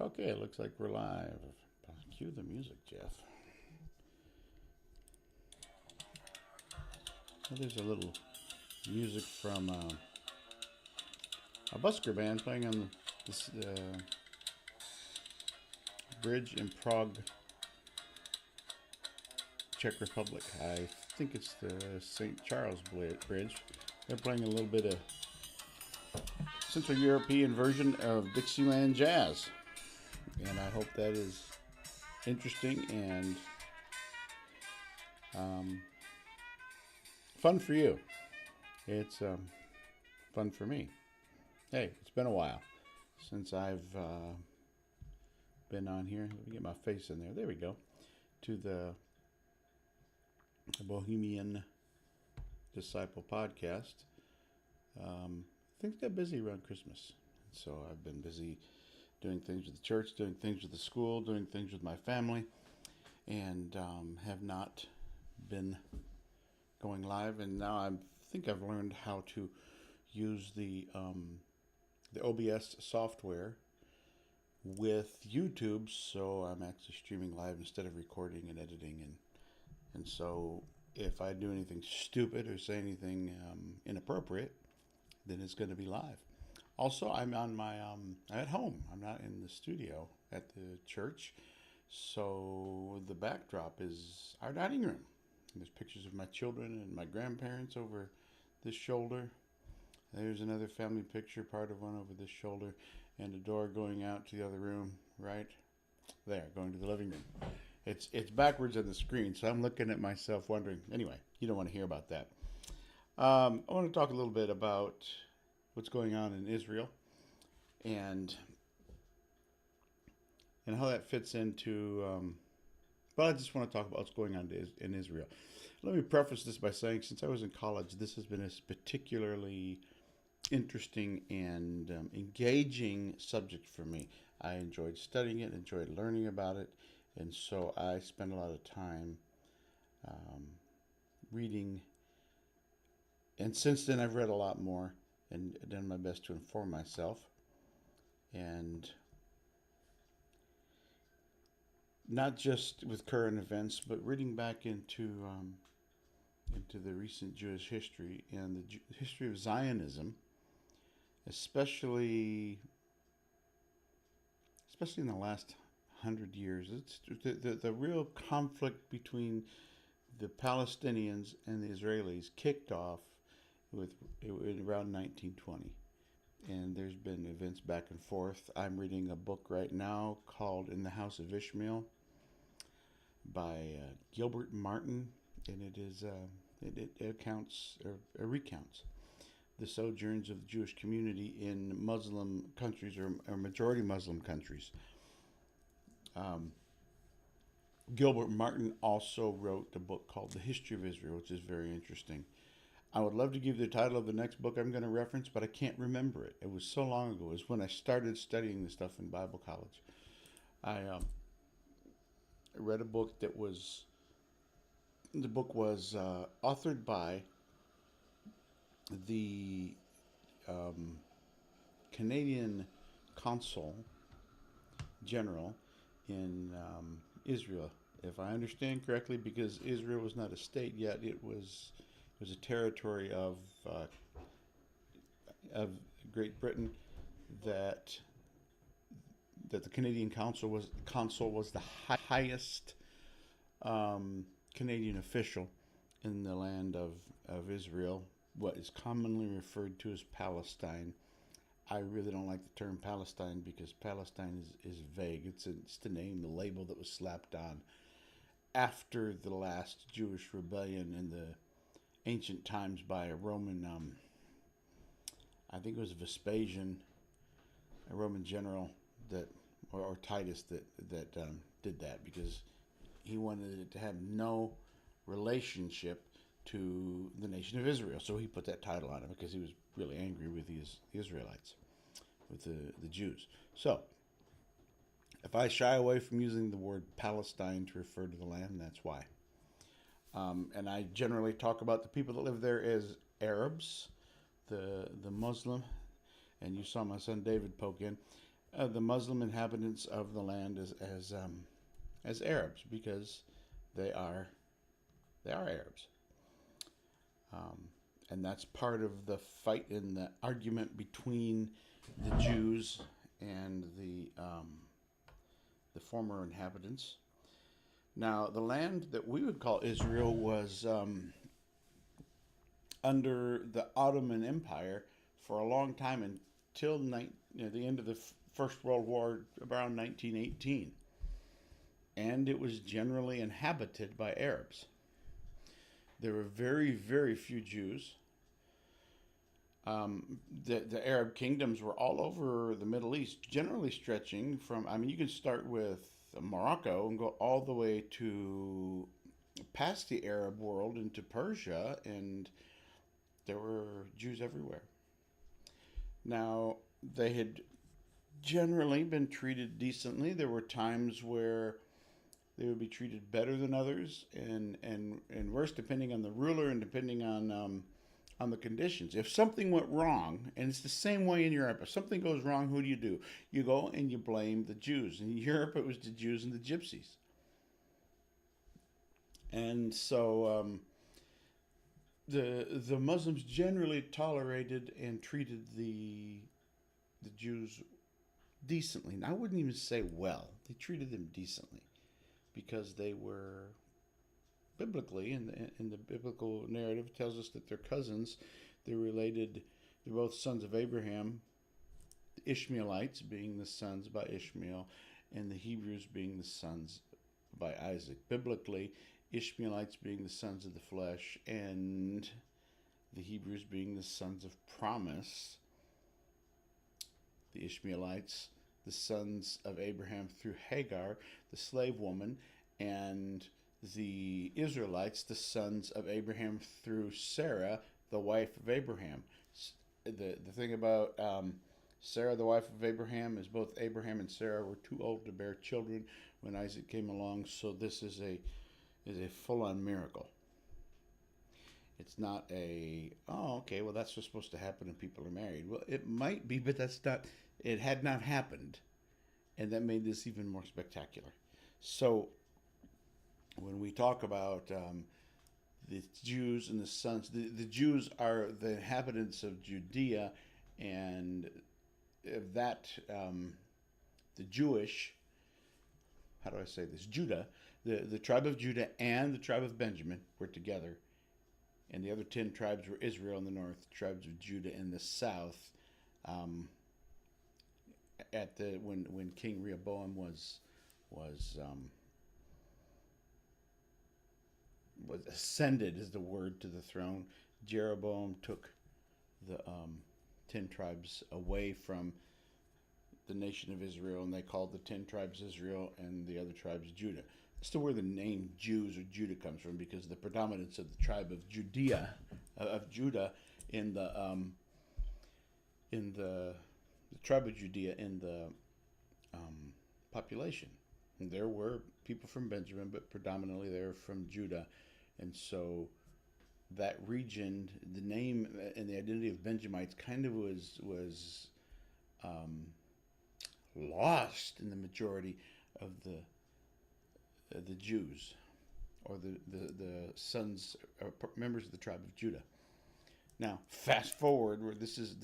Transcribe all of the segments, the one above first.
Okay, it looks like we're live. Cue the music, Jeff. Well, there's a little music from a busker band playing on this bridge in Prague, Czech Republic. I think it's the St. Charles Bridge. They're playing a little bit of Central European version of Dixieland jazz. And I hope that is interesting and fun for you. It's fun for me. Hey, it's been a while since I've been on here. Let me get my face in there. There we go. To the Bohemian Disciple podcast. Things got busy around Christmas. So I've been busy doing things with the church, doing things with the school, doing things with my family, and have not been going live. And now I think I've learned how to use the OBS software with YouTube, so I'm actually streaming live instead of recording and editing. And so if I do anything stupid or say anything inappropriate, then it's going to be live. Also, I'm on my I'm at home. I'm not in the studio at the church, so the backdrop is our dining room. There's pictures of my children and my grandparents over this shoulder. There's another family picture, part of one over this shoulder, and a door going out to the other room right there, going to the living room. It's backwards on the screen, so I'm looking at myself wondering. Anyway, you don't want to hear about that. I want to talk a little bit about what's going on in Israel and how that fits into. Well, I just want to talk about what's going on in Israel. Let me preface this by saying, since I was in college, this has been a particularly interesting and engaging subject for me. I enjoyed studying it, enjoyed learning about it, and so I spent a lot of time reading. And since then, I've read a lot more and done my best to inform myself. And not just with current events, but reading back into the recent Jewish history and the history of Zionism, especially in the last 100 years. It's the real conflict between the Palestinians and the Israelis kicked off with around 1920. And there's been events back and forth. I'm reading a book right now called In the House of Ishmael by Gilbert Martin, and it is it accounts or recounts the sojourns of the Jewish community in Muslim countries or majority Muslim countries. Gilbert Martin also wrote a book called The History of Israel, which is very interesting. I would love to give you the title of the next book I'm going to reference, but I can't remember it. It was so long ago. It was when I started studying this stuff in Bible college. I read a book that was authored by the Canadian Consul General in Israel, if I understand correctly, because Israel was not a state yet. It was a territory of Great Britain that the Canadian consul was the highest Canadian official in the land of Israel, what is commonly referred to as Palestine. I really don't like the term Palestine because Palestine is vague. It's the name, the label that was slapped on after the last Jewish rebellion in the ancient times by a Roman, I think it was Vespasian, a Roman general that, or Titus that did that because he wanted it to have no relationship to the nation of Israel. So he put that title on it because he was really angry with the Israelites, with the Jews. So if I shy away from using the word Palestine to refer to the land, that's why. And I generally talk about the people that live there as Arabs, the Muslim, and you saw my son David poke in. the Muslim inhabitants of the land as Arabs, because they are they are Arabs. Um, and that's part of the fight in the argument between the Jews and the former inhabitants. Now, the land that we would call Israel was under the Ottoman Empire for a long time until the end of the First World War, around 1918. And it was generally inhabited by Arabs. There were very, very few Jews. The Arab kingdoms were all over the Middle East, generally stretching from, I mean, you can start with Morocco and go all the way to past the Arab world into Persia, and there were Jews everywhere. Now, they had generally been treated decently. There were times where they would be treated better than others, and worse, depending on the ruler and depending on the conditions. If something went wrong, and it's the same way in Europe, if something goes wrong, who do? You go and you blame the Jews. In Europe, it was the Jews and the Gypsies. And so the Muslims generally tolerated and treated the Jews decently. And I wouldn't even say well. They treated them decently because they were biblically, in the biblical narrative, tells us that they're cousins. They're related. They're both sons of Abraham. The Ishmaelites being the sons by Ishmael, and the Hebrews being the sons by Isaac. Biblically, Ishmaelites being the sons of the flesh, and the Hebrews being the sons of promise. The Ishmaelites, the sons of Abraham through Hagar, the slave woman, and the Israelites, the sons of Abraham through Sarah, the wife of Abraham. The thing about Sarah, the wife of Abraham, is both Abraham and Sarah were too old to bear children when Isaac came along. So this is a full-on miracle. It's not well, that's what's supposed to happen when people are married. Well, it might be, but it had not happened. And that made this even more spectacular. So when we talk about the Jews and the sons, the Jews are the inhabitants of Judea, and that the Jewish, how do I say this, Judah, the tribe of Judah and the tribe of Benjamin were together, and the other 10 tribes were Israel in the north, tribes of Judah in the south. When King Rehoboam was ascended, is the word, to the throne, Jeroboam took the 10 tribes away from the nation of Israel, and they called the 10 tribes Israel and the other tribes Judah. That's still where the name Jews or Judah comes from, because the predominance of the tribe of Judah in the tribe of Judea in the population. And there were people from Benjamin, but predominantly they were from Judah. And so that region, the name and the identity of Benjamites kind of was lost in the majority of the Jews, or the sons or members of the tribe of Judah. Now, fast forward, where this is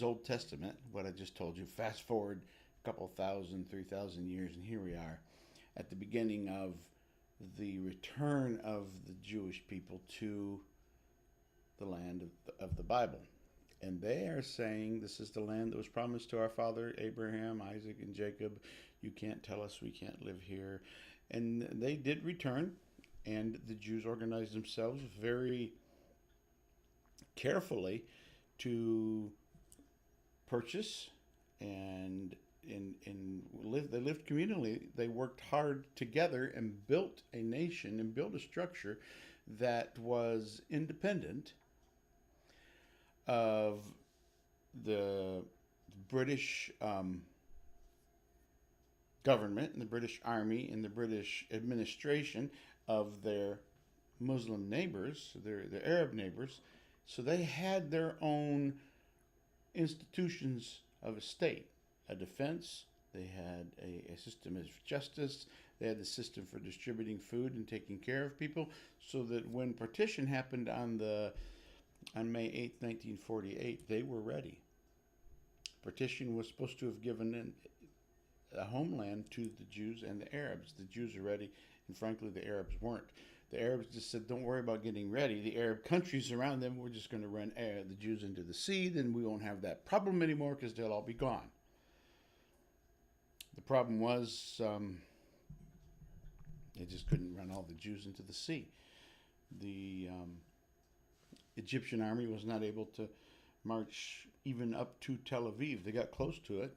Old Testament, what I just told you. Fast forward a couple 3,000 years, and here we are at the beginning of the return of the Jewish people to the land of the Bible. And they are saying, this is the land that was promised to our father Abraham, Isaac, and Jacob. You can't tell us we can't live here. And they did return, and the Jews organized themselves very carefully to purchase and live. They lived communally. They worked hard together and built a nation and built a structure that was independent of the British government and the British Army and the British administration of their Muslim neighbors, their Arab neighbors. So they had their own institutions of a state. a defense. They had a system of justice. They had the system for distributing food and taking care of people, so that when partition happened on May 8th, 1948, they were ready. Partition was supposed to have given a homeland to the Jews and the Arabs. The Jews are ready, and frankly, the Arabs weren't. The Arabs just said, don't worry about getting ready. The Arab countries around them, we're just going to run the Jews into the sea, then we won't have that problem anymore because they'll all be gone. The problem was they just couldn't run all the Jews into the sea. The Egyptian army was not able to march even up to Tel Aviv. They got close to it,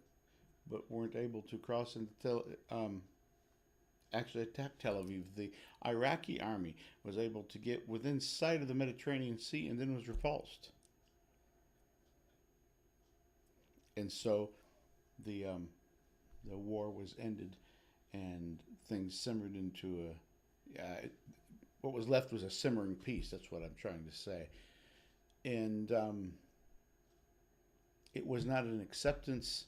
but weren't able to cross into actually attack Tel Aviv. The Iraqi army was able to get within sight of the Mediterranean Sea and then was repulsed. And so the war was ended, and things simmered into what was left was a simmering peace. That's what I'm trying to say. And it was not an acceptance.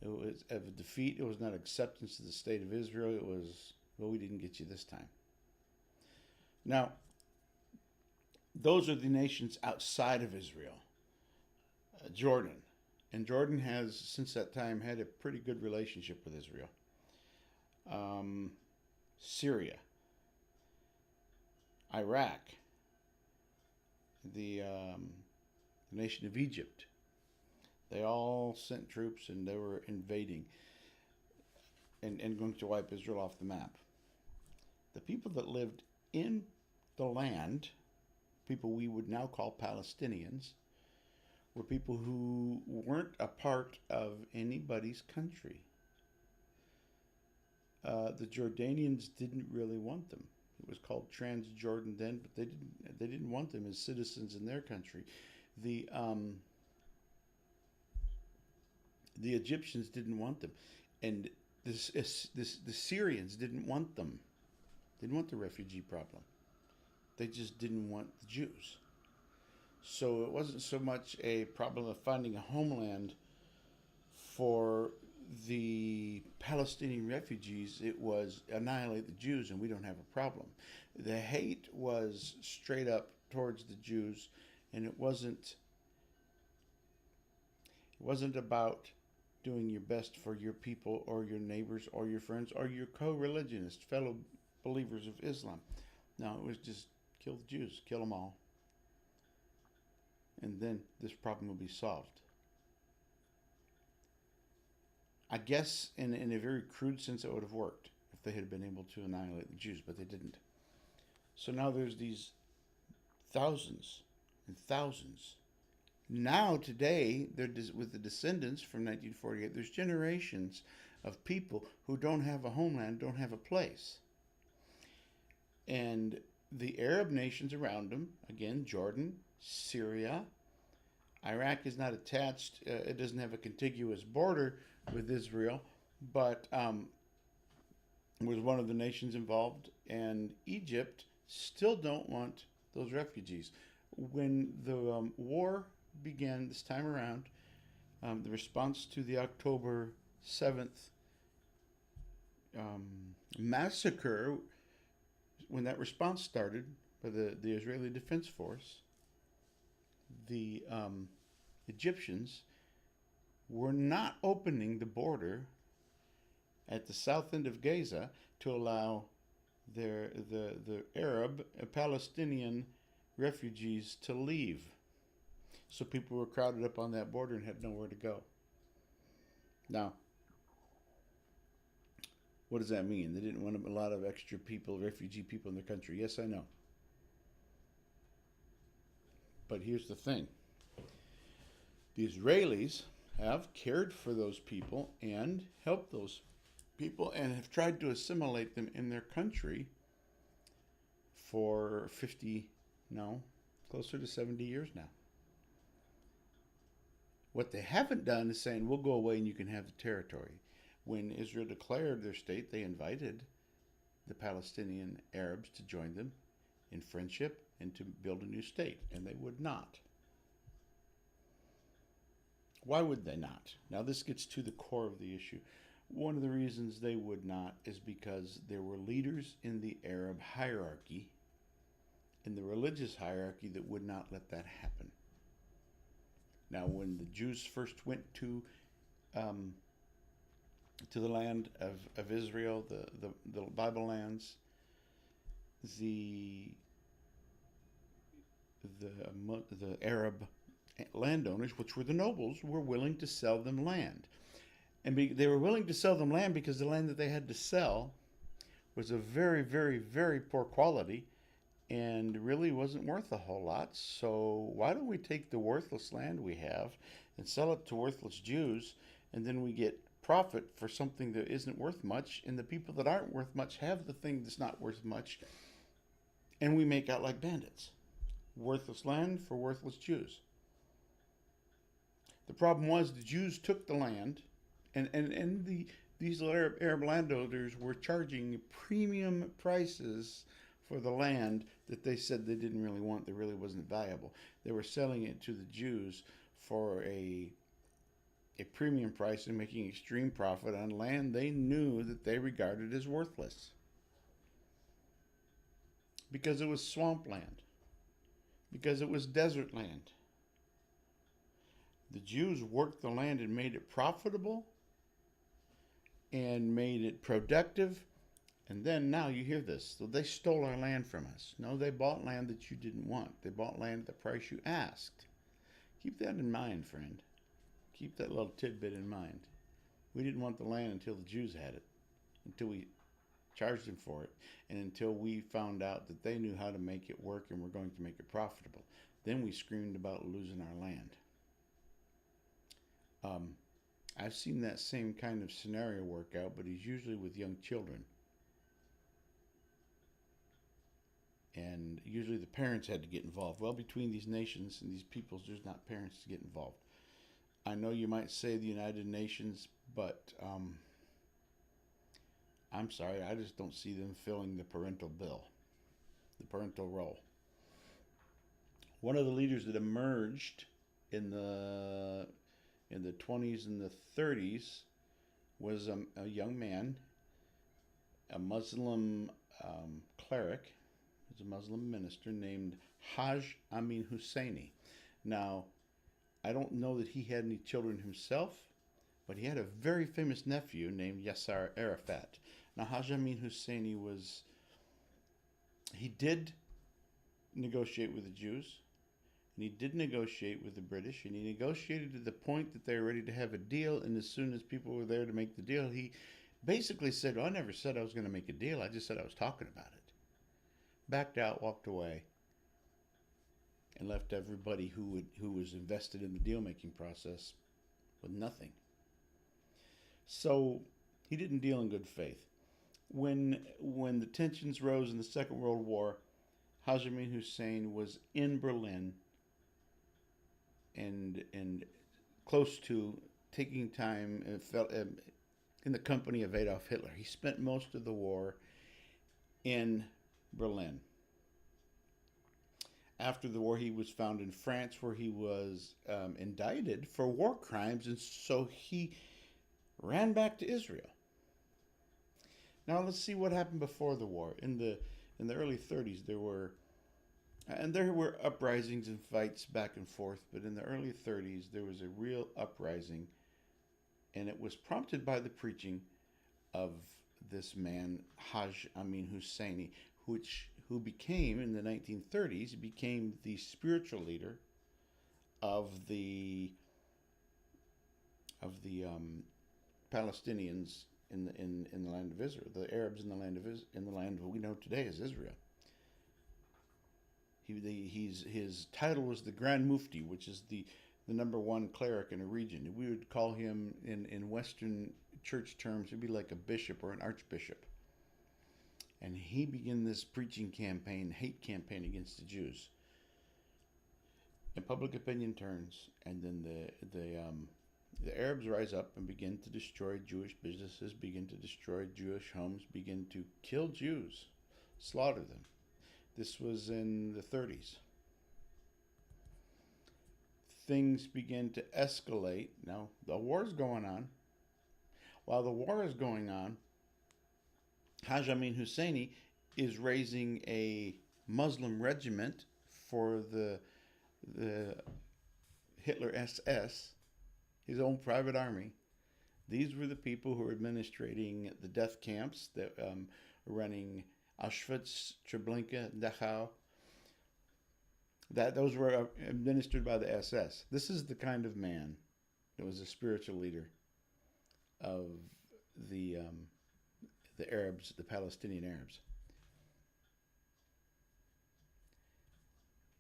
It was of a defeat. It was not acceptance of the state of Israel. It was, well, we didn't get you this time. Now, those are the nations outside of Israel. Jordan. And Jordan has, since that time, had a pretty good relationship with Israel. Syria. Iraq. The nation of Egypt. They all sent troops, and they were invading and going to wipe Israel off the map. The people that lived in the land, people we would now call Palestinians, were people who weren't a part of anybody's country. The Jordanians didn't really want them. It was called Transjordan then, but they didn't want them as citizens in their country. The Egyptians didn't want them, and the Syrians didn't want them. They didn't want the refugee problem. They just didn't want the Jews. So it wasn't so much a problem of finding a homeland for the Palestinian refugees. It was annihilate the Jews and we don't have a problem. The hate was straight up towards the Jews, and it wasn't about doing your best for your people or your neighbors or your friends or your co-religionists, fellow believers of Islam. No, it was just kill the Jews, kill them all. And then this problem will be solved. I guess in a very crude sense it would have worked if they had been able to annihilate the Jews, but they didn't. So now there's these thousands and thousands. Now today, with the descendants from 1948, there's generations of people who don't have a homeland, don't have a place. And the Arab nations around them, again, Jordan, Syria, Iraq is not attached, it doesn't have a contiguous border with Israel, but was one of the nations involved, and Egypt still don't want those refugees. When the war began this time around, the response to the October 7th massacre, when that response started by the Israeli Defense Force, the Egyptians were not opening the border at the south end of Gaza to allow the Arab Palestinian refugees to leave. So people were crowded up on that border and had nowhere to go. Now, what does that mean? They didn't want a lot of extra people, refugee people in their country. Yes, I know. But here's the thing. The Israelis have cared for those people and helped those people and have tried to assimilate them in their country for closer to 70 years now. What they haven't done is saying, we'll go away and you can have the territory. When Israel declared their state, they invited the Palestinian Arabs to join them in friendship and to build a new state, and they would not. Why would they not? Now, this gets to the core of the issue. One of the reasons they would not is because there were leaders in the Arab hierarchy, in the religious hierarchy, that would not let that happen. Now, when the Jews first went um, to the land of Israel, the Bible lands, the the Arab landowners, which were the nobles, were willing to sell them land. And they were willing to sell them land because the land that they had to sell was of very, very, very poor quality and really wasn't worth a whole lot. So why don't we take the worthless land we have and sell it to worthless Jews, and then we get profit for something that isn't worth much, and the people that aren't worth much have the thing that's not worth much, and we make out like bandits. Worthless land for worthless Jews. The problem was the Jews took the land, and these Arab landowners were charging premium prices for the land that they said they didn't really want, that really wasn't valuable. They were selling it to the Jews for a premium price and making extreme profit on land they knew that they regarded as worthless. Because it was swampland. Because it was desert land. The Jews worked the land and made it profitable and made it productive. And then now you hear this. So they stole our land from us. No, they bought land that you didn't want. They bought land at the price you asked. Keep that in mind, friend. Keep that little tidbit in mind. We didn't want the land until the Jews had it, until we charged them for it, and until we found out that they knew how to make it work and were going to make it profitable. Then we screamed about losing our land. I've seen that same kind of scenario work out, but it's usually with young children. And usually the parents had to get involved. Well, between these nations and these peoples, there's not parents to get involved. I know you might say the United Nations, but I'm sorry, I just don't see them filling the parental bill, the parental role. One of the leaders that emerged in the 20s and the 30s was a young man, a Muslim cleric, was a Muslim minister named Haj Amin Husseini. Now, I don't know that he had any children himself, but he had a very famous nephew named Yasser Arafat. Now, Haj Amin Husseini he did negotiate with the Jews, and he did negotiate with the British, and he negotiated to the point that they were ready to have a deal, and as soon as people were there to make the deal, he basically said, well, I never said I was going to make a deal, I just said I was talking about it. Backed out, walked away, and left everybody who was invested in the deal-making process with nothing. So he didn't deal in good faith. When the tensions rose in the Second World War, Haj Amin Hussein was in Berlin and close to taking time in the company of Adolf Hitler. He spent most of the war in Berlin. After the war, he was found in France, where he was indicted for war crimes, and so he ran back to Israel. Now let's see what happened before the war. In the early 30s, there were uprisings and fights back and forth, but in the early 30s, there was a real uprising, and it was prompted by the preaching of this man, Haj Amin Husseini, who became, in the 1930s, became the spiritual leader of the Palestinians in the land of Israel, the Arabs in the land we know today as Israel. His title was the Grand Mufti, which is the number one cleric in a region. We would call him in Western church terms, he'd be like a bishop or an archbishop. And he began this preaching campaign, hate campaign against the Jews. And public opinion turns, and then the Arabs rise up and begin to destroy Jewish businesses, begin to destroy Jewish homes, begin to kill Jews, slaughter them. This was in the 30s. things begin to escalate. Now, the war's going on. While the war is going on, Haj Amin Husseini is raising a Muslim regiment for the Hitler SS, his own private army. These were the people who were administrating the death camps that running Auschwitz, Treblinka, Dachau. Those were administered by the SS. This is the kind of man that was a spiritual leader of the Arabs, the Palestinian Arabs.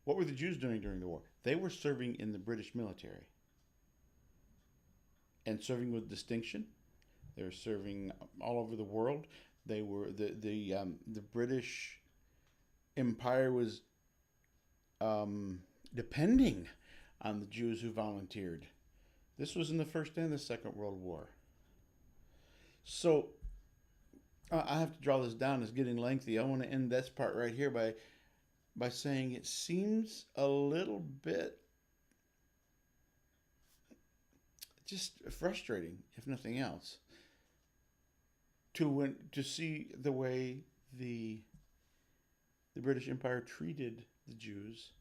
What were the Jews doing during the war? They were serving in the British military, and serving with distinction. They were serving all over the world. They were the British Empire was depending on the Jews who volunteered. This was in the First and the Second World War. So I have to draw this down. It's getting lengthy. I want to end this part right here by saying it seems a little bit just frustrating, if nothing else, to see the way the British Empire treated the Jews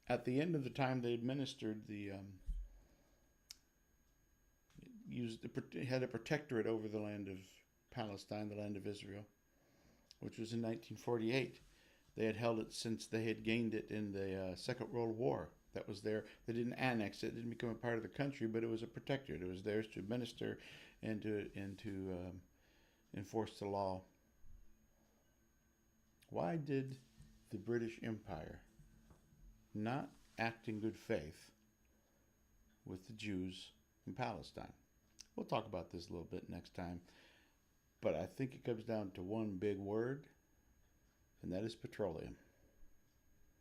at the end of the time they administered had a protectorate over the land of Palestine, the land of Israel, which was in 1948. They had held it since they had gained it in the Second World War. That was there. They didn't annex it. It didn't become a part of the country, but it was a protectorate. It was theirs to administer and to enforce the law. Why did the British Empire not act in good faith with the Jews in Palestine? We'll talk about this a little bit next time, but I think it comes down to one big word, and that is petroleum.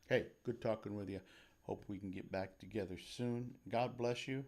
Hey, good talking with you. Hope we can get back together soon. God bless you.